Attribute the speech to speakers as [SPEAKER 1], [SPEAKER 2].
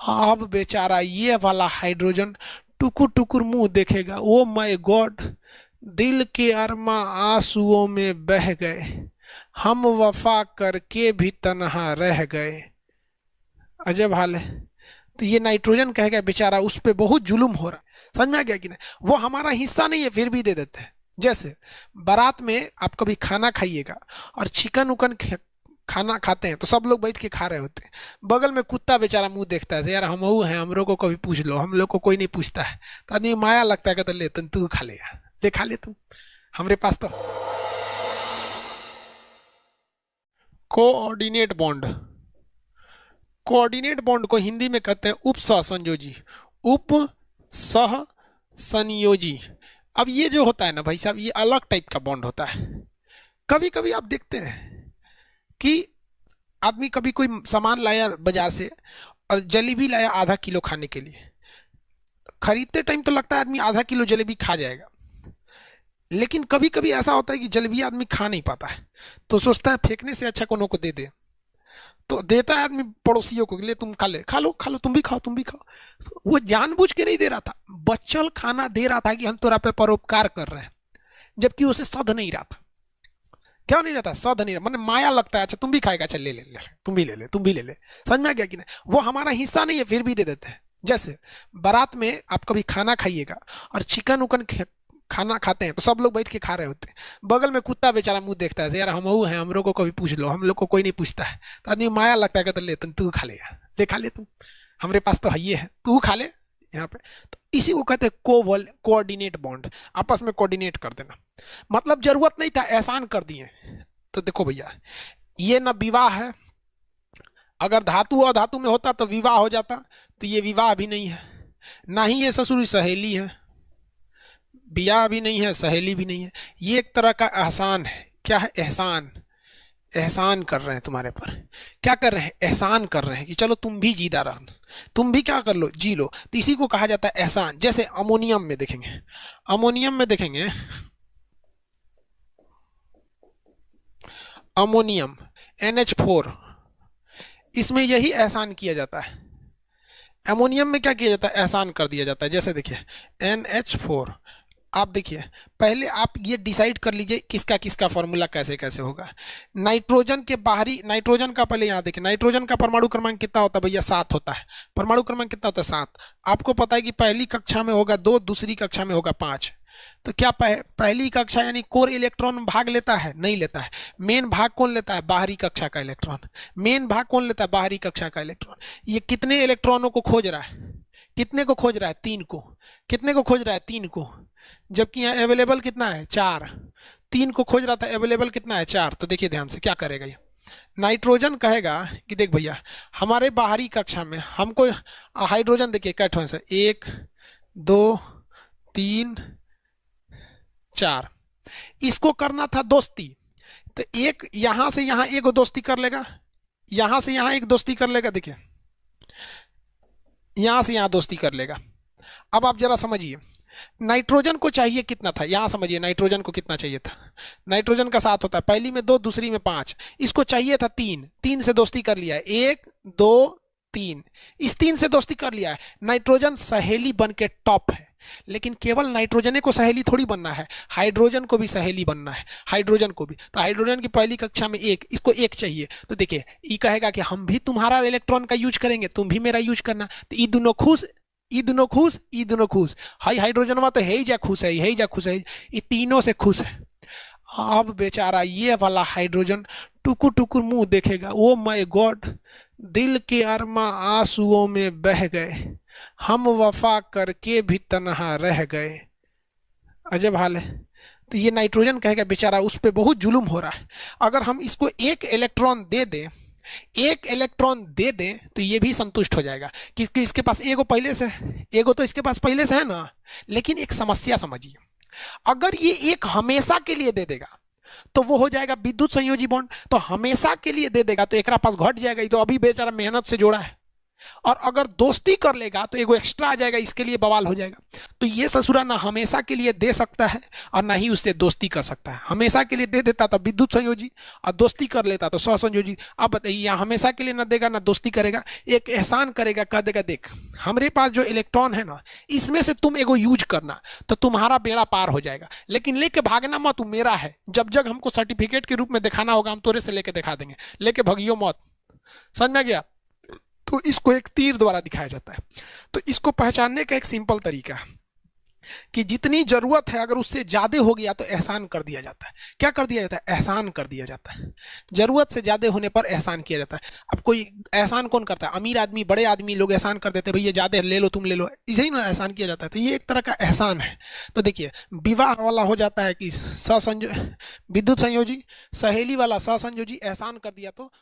[SPEAKER 1] अब बेचारा ये वाला हाइड्रोजन टुकुर टुकुर मुंह देखेगा। ओ माय गॉड, दिल के अरमा आंसुओं में बह गए, हम वफा करके भी तन्हा रह गए। अजब हाल है। तो ये नाइट्रोजन कहेगा बेचारा उस पे बहुत जुल्म हो रहा है। समझ में आ गया कि नहीं? वो हमारा हिस्सा नहीं है फिर भी दे देते हैं। जैसे बारात में आप कभी खाना खाइएगा और चिकन उकन खाना खाते हैं तो सब लोग बैठ के खा रहे होते हैं, बगल में कुत्ता बेचारा मुंह देखता है यार हम हैं, हम लोग को कभी पूछ लो, हम लोग को कोई नहीं पूछता है। तो आदमी माया लगता है कहता ले तू खा ले यार, ले खा ले तू, हमारे पास तो। कोऑर्डिनेट बॉन्ड, कोऑर्डिनेट बॉन्ड को हिंदी में कहते हैं उप सह संयोजी, उप सह संयोजी। अब ये जो होता है ना भाई साहब, ये अलग टाइप का बॉन्ड होता है। कभी कभी आप देखते हैं कि आदमी कभी कोई सामान लाया बाजार से और जलेबी लाया आधा किलो खाने के लिए। खरीदते टाइम तो लगता है आदमी आधा किलो जलेबी खा जाएगा, लेकिन कभी कभी ऐसा होता है कि जलेबी आदमी खा नहीं पाता है तो सोचता है फेंकने से अच्छा कोनो को दे दे, तो देता है आदमी पड़ोसियों को, ले तुम खा ले, खा लो तुम भी खाओ तुम भी खाओ। तो वो जानबूझ के नहीं दे रहा था, बच्चल खाना दे रहा था कि हम तोरा पे परोपकार कर रहे हैं, जबकि उसे सध नहीं रहा था। क्या नहीं रहता? सध नहीं, मतलब माया लगता है, अच्छा तुम भी खाएगा, अच्छा ले ले ले, तुम भी ले ले तुम भी ले ले। समझ में आ गया कि नहीं? वो हमारा हिस्सा नहीं है फिर भी दे देते हैं। जैसे बारात में आप कभी खाना खाइएगा और चिकन उकन खाना खाते हैं तो सब लोग बैठ के खा रहे होते हैं, बगल में कुत्ता बेचारा मुंह देखता है यार हम हैं, हम लोग को कभी पूछ लो, हम लोग को कोई नहीं पूछता है। तो आदमी माया लगता है कहता ले तू खा ले यार, ले खा ले तू, हमारे पास तो है ये है, तू खा ले यहाँ पे। तो इसी को कहते हैं कोऑर्डिनेट बॉन्ड, आपस में कोऑर्डिनेट कर देना। मतलब जरूरत नहीं था, एहसान कर दिए। तो देखो भैया, ये ना विवाह है, अगर धातु और धातु में होता तो विवाह हो जाता, तो ये विवाह भी नहीं है, ना ही ये ससुरी सहेली है, ब्याह भी नहीं है, सहेली भी नहीं है, ये एक तरह का एहसान है। क्या है? एहसान। एहसान कर रहे हैं तुम्हारे पर। क्या कर रहे हैं? एहसान कर रहे हैं कि चलो तुम भी जीदा रहो, तुम भी क्या कर लो, जी लो। तो इसी को कहा जाता है एहसान। जैसे अमोनियम में देखेंगे, अमोनियम में देखेंगे, अमोनियम NH4, इसमें यही एहसान किया जाता है। अमोनियम में क्या किया जाता है? एहसान कर दिया जाता है। जैसे देखिए NH4, आप देखिए पहले आप ये डिसाइड कर लीजिए किसका किसका फॉर्मूला कैसे कैसे होगा। नाइट्रोजन के बाहरी, नाइट्रोजन का पहले यहाँ देखिए, नाइट्रोजन का परमाणु क्रमांक कितना होता है भैया? 7 होता है। परमाणु क्रमांक कितना होता है? 7। आपको पता है कि पहली कक्षा में होगा 2, दूसरी कक्षा में होगा 5। तो क्या पहली कक्षा यानी कोर इलेक्ट्रॉन भाग लेता है? नहीं लेता है। मेन भाग कौन लेता है? बाहरी कक्षा का इलेक्ट्रॉन। मेन भाग कौन लेता है? बाहरी कक्षा का इलेक्ट्रॉन। ये कितने इलेक्ट्रॉनों को खोज रहा है? कितने को खोज रहा है? 3 को। कितने को खोज रहा है? 3 को। जबकि यहाँ अवेलेबल कितना है? 4। 3 को खोज रहा था, अवेलेबल कितना है? 4। तो देखिए ध्यान से क्या करेगा ये नाइट्रोजन, कहेगा कि देख भैया हमारे बाहरी कक्षा में हमको हाइड्रोजन देखिए कैठों से 1 2 3 4, इसको करना था दोस्ती। तो एक यहां से यहां एक दोस्ती कर लेगा, यहां से यहां एक दोस्ती कर लेगा, देखिए यहां से यहां दोस्ती कर लेगा। अब आप जरा समझिए, नाइट्रोजन को चाहिए कितना था? यहां समझिए नाइट्रोजन को कितना चाहिए था। नाइट्रोजन का 7 होता है, पहली में 2, दूसरी में 5, इसको चाहिए था 3। 3 से दोस्ती कर लिया है, 1 2 3, इस 3 से दोस्ती कर लिया है। नाइट्रोजन सहेली बन के टॉप है, लेकिन केवल नाइट्रोजन को सहेली थोड़ी बनना है, हाइड्रोजन को भी सहेली बनना है, हाइड्रोजन को भी। तो हाइड्रोजन की पहली कक्षा में 1, इसको 1 चाहिए। तो देखिए ये कहेगा कि हम भी तुम्हारा इलेक्ट्रॉन का यूज करेंगे, तुम भी मेरा यूज करना। तो ये दोनों खुश, ये दोनों खुश, ये दोनों खुश। हाई हाइड्रोजन में तो है ही जा खुश है, है ही जा खुश है, ये तीनों से खुश है। अब बेचारा ये वाला हाइड्रोजन टुकुर टुकुर मुंह देखेगा। ओ माय गॉड, दिल के अरमा आंसुओं में बह गए, हम वफा करके भी तन्हा रह गए। अजब हाल है। तो ये नाइट्रोजन कहेगा बेचारा उस पर बहुत जुल्म हो रहा है, अगर हम इसको 1 इलेक्ट्रॉन दे दें, 1 इलेक्ट्रॉन दे दें तो ये भी संतुष्ट हो जाएगा, क्योंकि इसके पास एगो पहले से, एगो तो इसके पास पहले से है ना। लेकिन एक समस्या समझिए, अगर ये एक हमेशा के लिए दे देगा तो वो हो जाएगा विद्युत संयोजी बॉन्ड। तो हमेशा के लिए दे देगा तो एक पास घट जाएगा, ये तो अभी बेचारा मेहनत से जोड़ा है, और अगर दोस्ती कर लेगा तो एगो एक्स्ट्रा आ जाएगा, इसके लिए बवाल हो जाएगा। तो ये ससुरा ना हमेशा के लिए दे सकता है और ना ही उससे दोस्ती कर सकता है। हमेशा के लिए दे देता तो विद्युत संयोजी, और दोस्ती कर लेता तो सहसंयोजी। अब बताइए, यहाँ हमेशा के लिए ना देगा ना दोस्ती करेगा, एक एहसान करेगा, कह देगा देख हमारे पास जो इलेक्ट्रॉन है ना, इसमें से तुम एगो यूज करना तो तुम्हारा बेड़ा पार हो जाएगा, लेकिन लेके भागना मत, मेरा है। जब जब हमको सर्टिफिकेट के रूप में दिखाना होगा हम तोरे से लेके दिखा देंगे, लेके भगियो मत। समझ में गया? तो इसको एक तीर द्वारा दिखाया जाता है। तो इसको पहचानने का एक सिंपल तरीका है कि जितनी जरूरत है अगर उससे ज्यादा हो गया तो एहसान कर दिया जाता है। क्या कर दिया जाता है? एहसान कर दिया जाता है। जरूरत से ज्यादा होने पर एहसान किया जाता है। अब कोई एहसान कौन करता है? अमीर आदमी, बड़े आदमी लोग एहसान कर देते हैं, भैया ज्यादा ले लो, तुम ले लो, इसे ही ना एहसान किया जाता है। तो ये एक तरह का एहसान है। तो देखिए, विवाह वाला हो जाता है कि विद्युत संयोजी, सहेली वाला सहसंयोजी, एहसान कर दिया तो